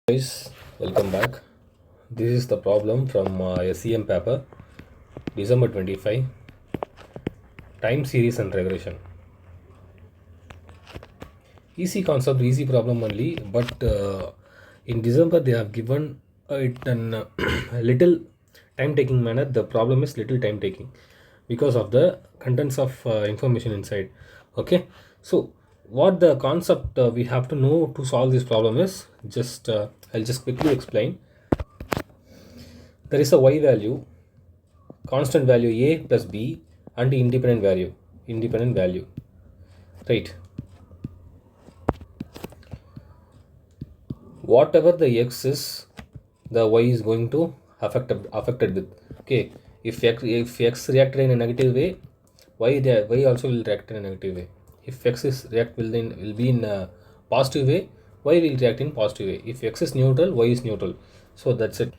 Guys, welcome back. This is the problem from SCM paper, December 25, time series and regression. Easy concept, easy problem only, but in December they have given it in a little time taking manner. The problem is little time taking because of the contents of information inside. Okay, so what the concept we have to know to solve this problem is just I'll just quickly explain. There is a y value, constant value a plus b, and independent value, right? Whatever the x is, the y is going to affected with. Okay, if x reacted in a negative way, y also will react in a negative way. If x is react will be in a positive way, y will react in positive way. If x is neutral, y is neutral. So that's it.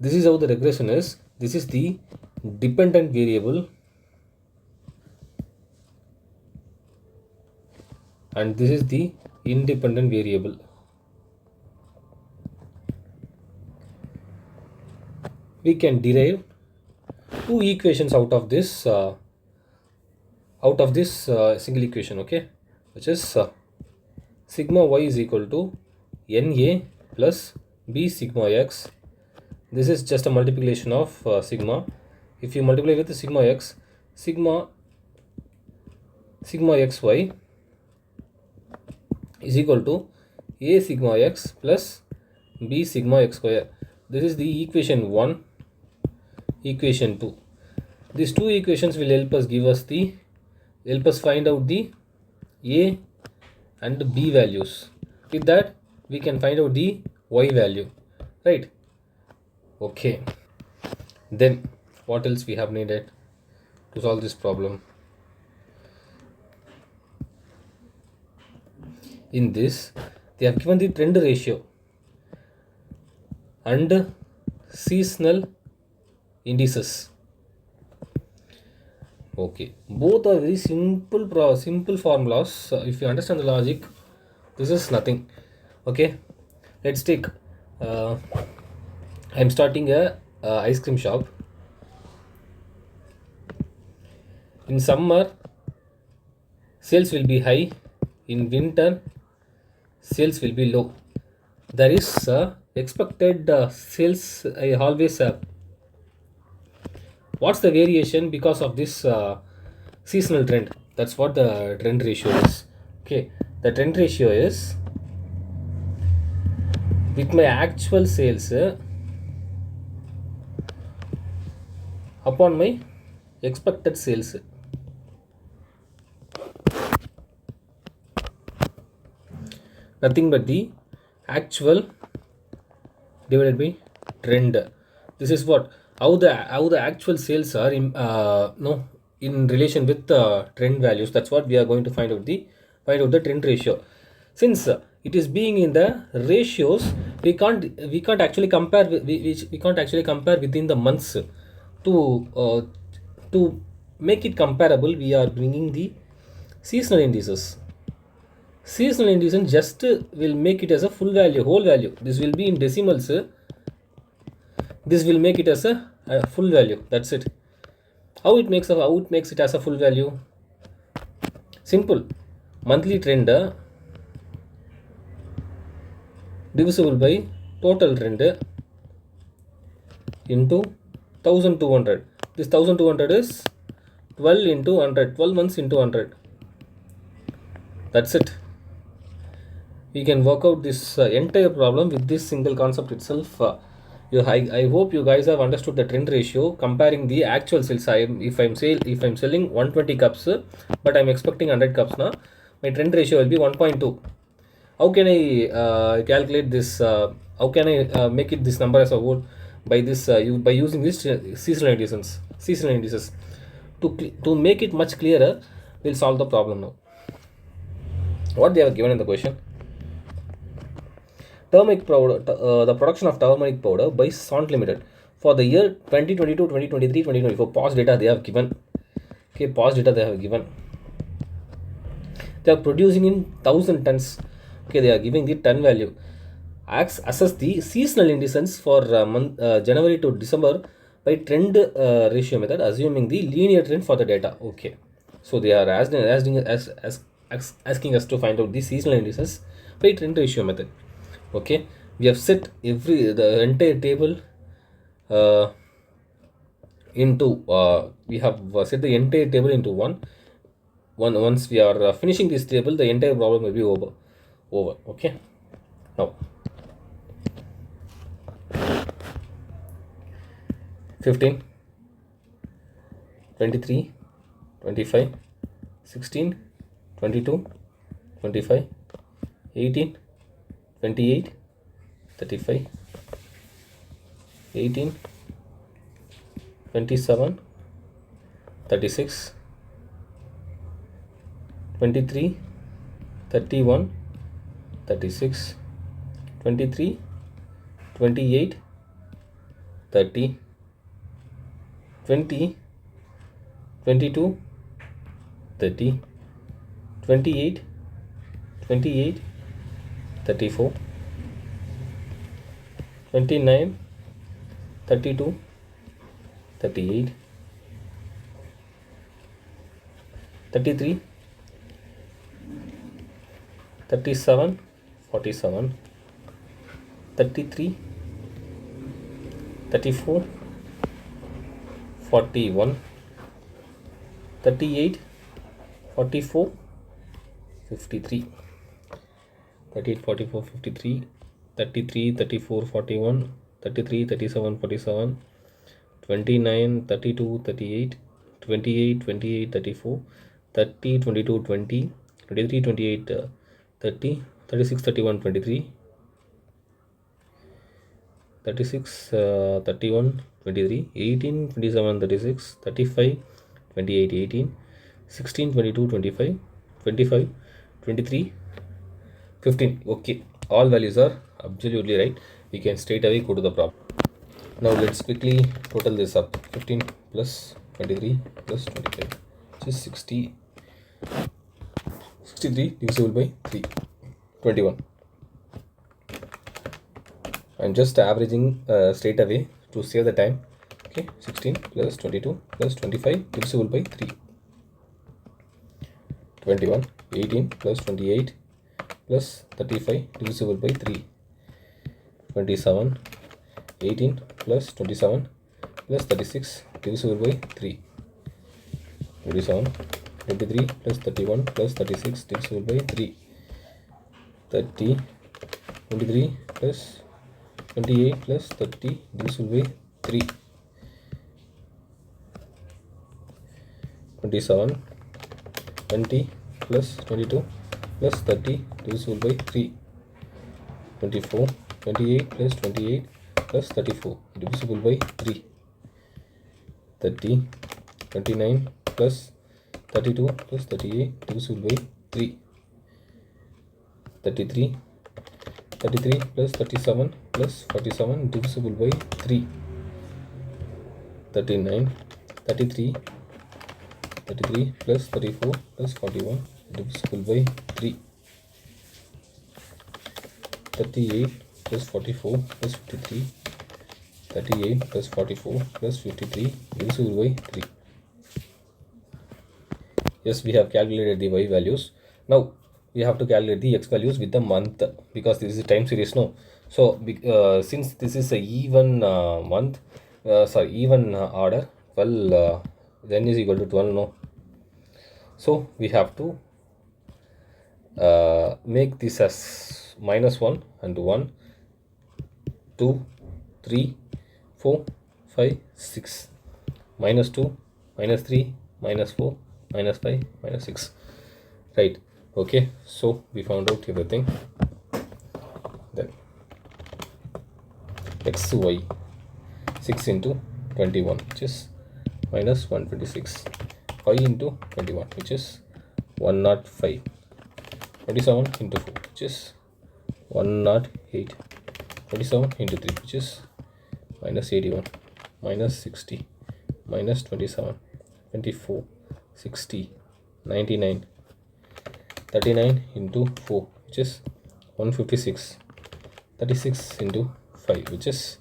This is how the regression is. This is the dependent variable and this is the independent variable. We can derive two equations out of this single equation, okay, which is sigma y is equal to na plus b sigma x. This is just a multiplication of sigma. If you multiply with the sigma x, sigma xy is equal to a sigma x plus b sigma x square. This is the equation 1, equation 2. These two equations will help us find out the a and b values. With that we can find out the y value, right? Okay, then what else we have needed to solve this problem? In this they have given the trend ratio and seasonal indices. Okay, both are very simple formulas. If you understand the logic, this is nothing. Okay, let's take I'm starting a ice cream shop. In summer sales will be high, in winter sales will be low. There is expected sales always what's the variation because of this seasonal trend? That's what the trend ratio is. Okay, the trend ratio is with my actual sales upon my expected sales. Nothing but the actual divided by trend. This is what how the actual sales are in relation with the trend values. That's what we are going to find out the trend ratio. Since it is being in the ratios, we can't actually compare we can't actually compare within the months. To make it comparable, we are bringing the seasonal indices. Seasonal indices just will make it as a full value, whole value. This will be in decimals. This will make it as a full value. That's it. How it makes it as a full value? Simple. Monthly trend divisible by total trend into 1200. This 1200 is 12 into 100. 12 months into 100. That's it. We can work out this entire problem with this single concept itself. I hope you guys have understood the trend ratio comparing the actual sales. If I'm selling 120 cups, but I'm expecting 100 cups now, my trend ratio will be 1.2. How can I calculate this? How can I make it this number as a whole? By by using this seasonal indices. To make it much clearer, we'll solve the problem now. What they have given in the question: turmeric powder, the production of turmeric powder by Sant Limited for the year 2022, 2023, 2024. Past data they have given. Okay, past data they have given. They are producing in 1000 tons. Okay, they are giving the ton value. assess the seasonal indices for January to December by trend ratio method, assuming the linear trend for the data. Okay, so they are asking us to find out the seasonal indices by trend ratio method. Okay, we have set the entire table into we have set the entire table into once we are finishing this table, the entire problem will be over. Okay, now 15, 23, 25, 16, 22, 25, 18, 28, 35, 18, 27, 36, 23, 31, 36, 23, 28, 30, 20, 22, 30, 28, 28, 34, 29, 32, 38, 33, 37, 47, 33, 34, 41, 38, 44, 53, 38, 44, 53, 33, 34, 41, 33, 37, 47, 29, 32, 38, 28, 28, 34, 30, 22, 20, 23, 28, 30, 36, 31, 23, 36, 31, 23, 18, 27, 36, 35, 28, 18, 16, 22, 25, 25, 23, 15. Okay, all values are absolutely right. We can straight away go to the problem. Now let's quickly total this up. 15 plus 23 plus 25, which is 60, 63 divisible by 3, 21. I'm just averaging straight away to save the time. Okay, 16 plus 22 plus 25 divisible by 3, 21, 18 plus 28 plus 35 divisible by 3, 27, 18 plus 27 plus 36 divisible by 3, 27, 23 plus 31 plus 36 divisible by 3, 30, 23 plus 28 plus 30 divisible by 3, 27, 20 plus 22 plus 30 divisible by 3, 24, 28 plus 28 plus 34 divisible by 3, 30, 29 plus 32 plus 38 divisible by 3, 33, 33 plus 37 plus 47 divisible by 3, 39, 33, 33 plus 34 plus 41 divisible by 3, 38 plus 44 plus 53, 38 plus 44 plus 53 divisible by 3. Yes, we have calculated the y values. Now we have to calculate the x values with the month, because this is a time series, no? So since this is a even month, even order, well, n is equal to 12, no? So we have to make this as -1 and 1, 2, 3, 4, 5, 6, -2, -3, -4, -5, -6, right? Okay, so we found out everything. Then xy 6 into 21, which is -126, 5 into 21, which is 105, 27 into 4, which is 108, 27 into 3, which is -81, -60, -27, 24, 60, 99, 39 into 4, which is 156, 36 into 5, which is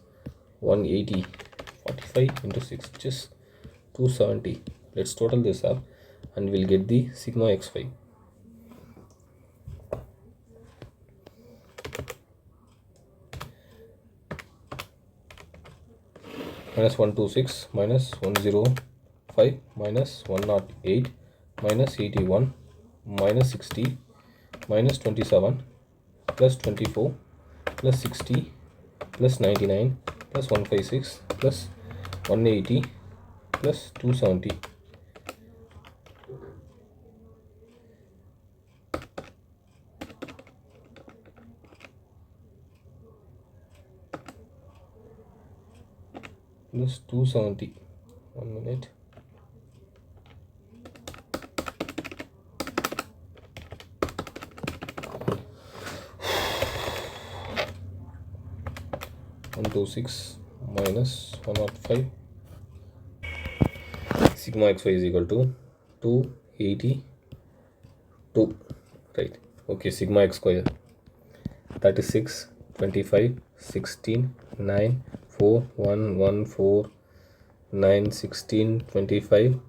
180. 45 into 6, which is 270. Let's total this up and we'll get the sigma x5. Minus 126 minus 105 minus 108 minus 81 minus 60 minus 27 plus 24 plus 60 plus 99 plus 156 plus 180 plus 270. Plus 270. 1 minute. One two six minus 105. Sigma xy is equal to 282. Right. Okay. Sigma x square 36 25 16 9 4 1 1 4 9 16 25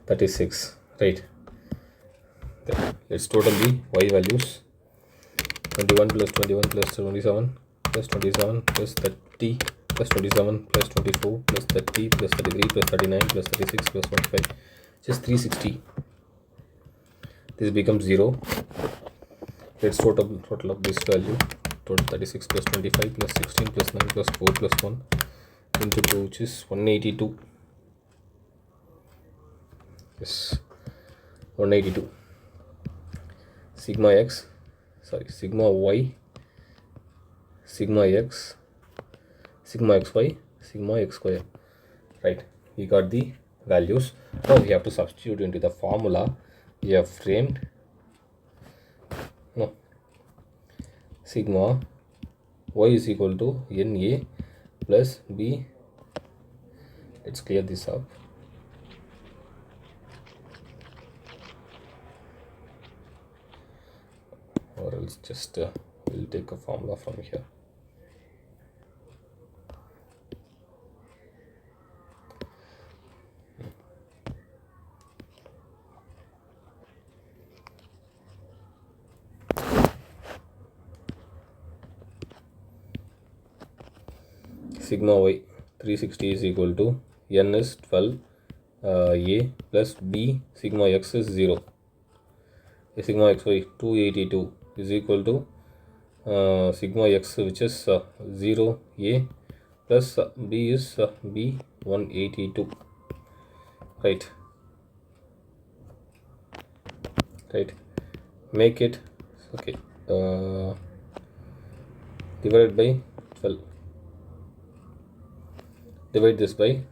36. Right. Then let's total the y values. 21 plus 21 plus 27 plus 27 plus 30 plus 27 plus 24 plus 30 plus 33 plus 39 plus 36 plus 15, just 360. This becomes 0. Let's total up this value. Total 36 plus 25 plus 16 plus 9 plus 4 plus 1 into 2, which is 182. Yes, 182. Sigma x, sorry, sigma y, sigma x, sigma xy, sigma x square. Right, we got the values. Now we have to substitute into the formula. We have framed sigma y is equal to na plus b. Let's clear this up. Or else just we'll take a formula from here. Sigma y 360 is equal to n is 12 a plus b sigma x is 0. Sigma xy 282 is equal to sigma x, which is 0 a plus b is b 182. Right. Make it okay. Divided by 12. Divide this by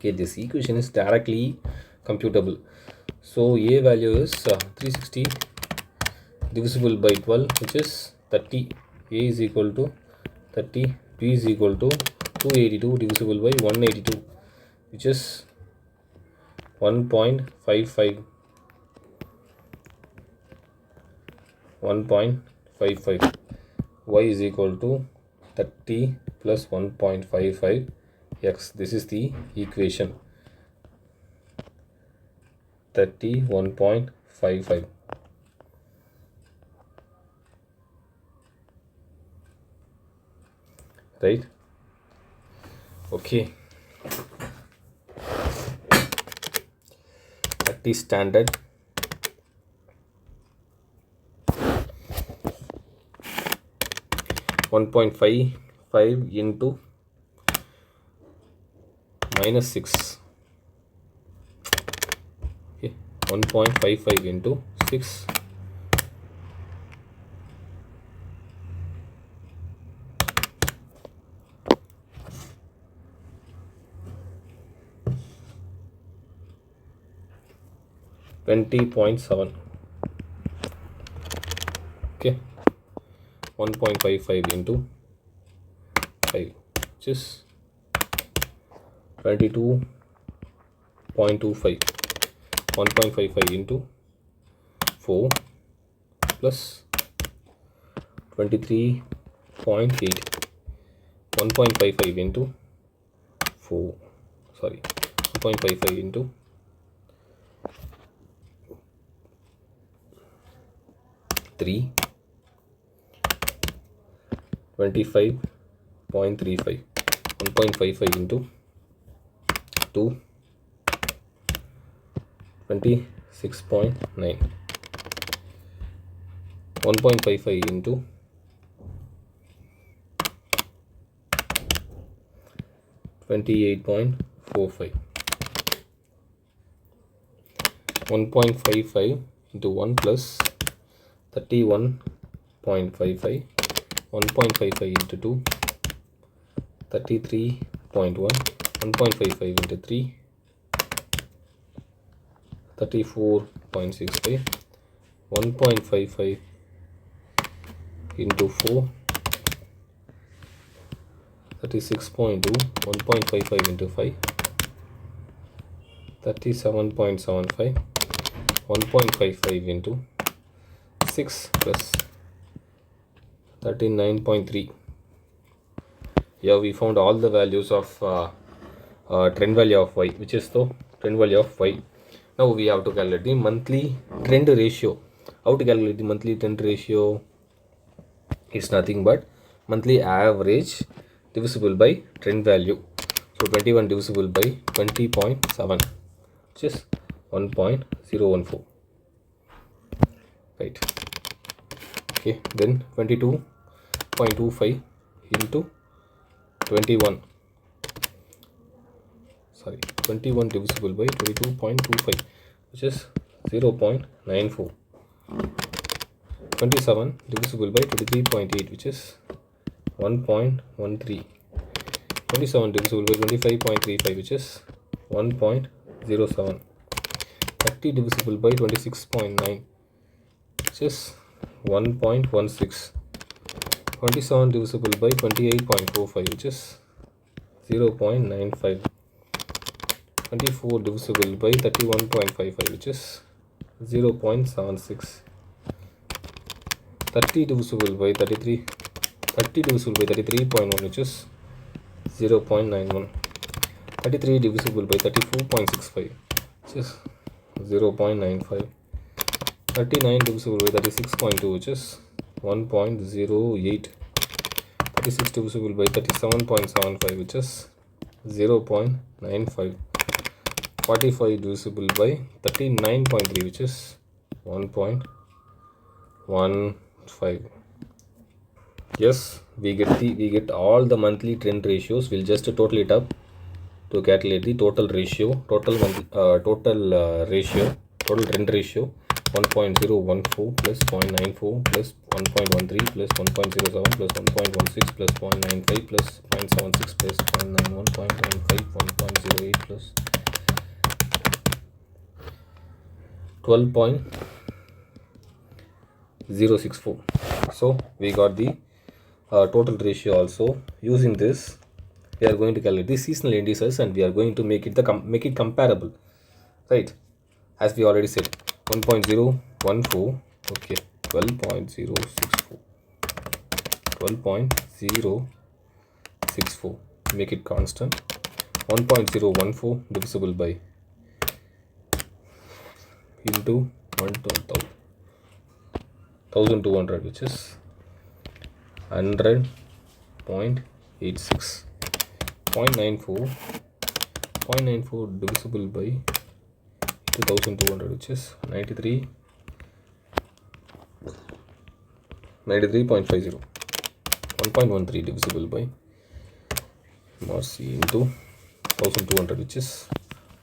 this equation is directly computable. So a value is 360 divisible by 12, which is 30. A is equal to 30. B is equal to 282 divisible by 182, which is 1.55. 1.55. Y is equal to 30 plus 1.55 x. This is the equation. 31.55. Right. Okay. That is standard. (1.55) into -6. Okay, 1.55 into 6. $20.7. Okay, 1.55 into 5, which is 22.25. 1.55 into 4 plus 23.8, 1.55 into 4, sorry, 1.55 into 3, 25.35, 1.55 into 2, 26.9, 1.55 into 28.45, 1.55 into 1 plus 31.55, 1.55 into 2, 33.1, 1.55 into 3, 34.65, 1.55 into 4, 36.2, 1.55 into 5, 37.75, 1.55 into 6 plus 39.3. Here we found all the values of trend value of y, which is the trend value of y. Now we have to calculate the monthly trend ratio. How to calculate the monthly trend ratio? Is nothing but monthly average divisible by trend value. So 21 divisible by 20.7, which is 1.014, right? Okay, then 22.25 into 21, sorry, 21 divisible by 22.25, which is 0.94. 27 divisible by 23.8, which is 1.13. 27 divisible by 25.35, which is 1.07. 30 divisible by 26.9, which is 1.16. 27 divisible by 28.45, which is 0.95. 24 divisible by 31.55, which is 0.76. 30 divisible by 33.1, which is 0.91. 33 divisible by 34.65, which is 0.95. 39 divisible by 36.2, which is 1.08. 36 divisible by 37.75, which is 0.95. 45 divisible by 39.3, which is 1.15. Yes, we get all the monthly trend ratios. We'll just total it up to calculate the total ratio, total trend ratio. 1.014 plus 0.94 plus 1.13 plus 1.07 plus 1.16 plus 0.95 plus 0.76 plus 0.91, 0.95, 1.08 plus 12.064. So we got the total ratio also. Using this, we are going to calculate the seasonal indices and we are going to make it comparable, right? As we already said, 1.014, okay, 12.064, 12.064, make it constant. 1.014 divisible by into 1200, which is 100.86. 0.94 divisible by 1200, which is 93.50. 1.13 divisible by MRC into 1200, which is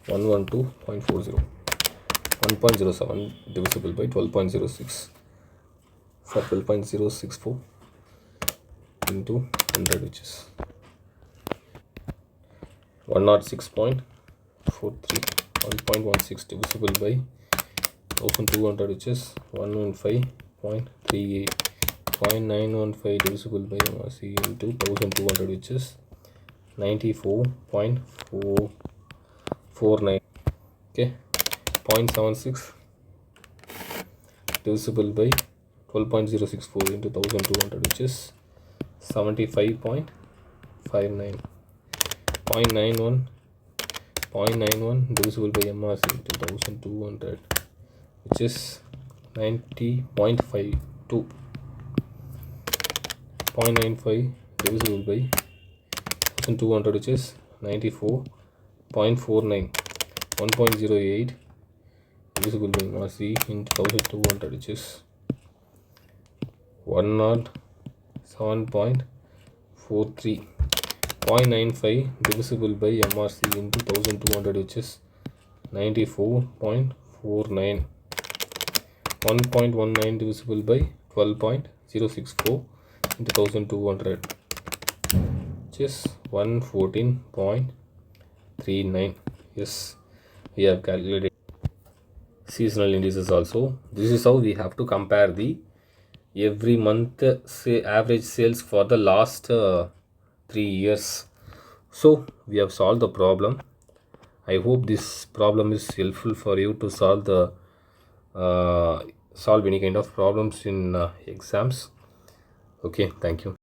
112.40. 1.07 divisible by 12.06 for 12.064 into 100, which is 106.43. 1.16 divisible by 1200, which is 115.38. 0.915 divisible by MRC into 1200, which is 94.449. Okay, 0.76 divisible by 12.064 into 1200, which is 75.59. 0.91 divisible by MRC into 1200, which is 90.52. 0.95 divisible by 1200, which is 94.49. 1.08 divisible by MRC into 1200, which is 107.43. 0.95 divisible by MRC into 1200, which is 94.49. 1.19 divisible by 12.064 into 1200, which is 114.39. Yes, we have calculated seasonal indices also. This is how we have to compare the every month say average sales for the last 3 years. So we have solved the problem. I hope this problem is helpful for you to solve any kind of problems in exams. Okay, thank you.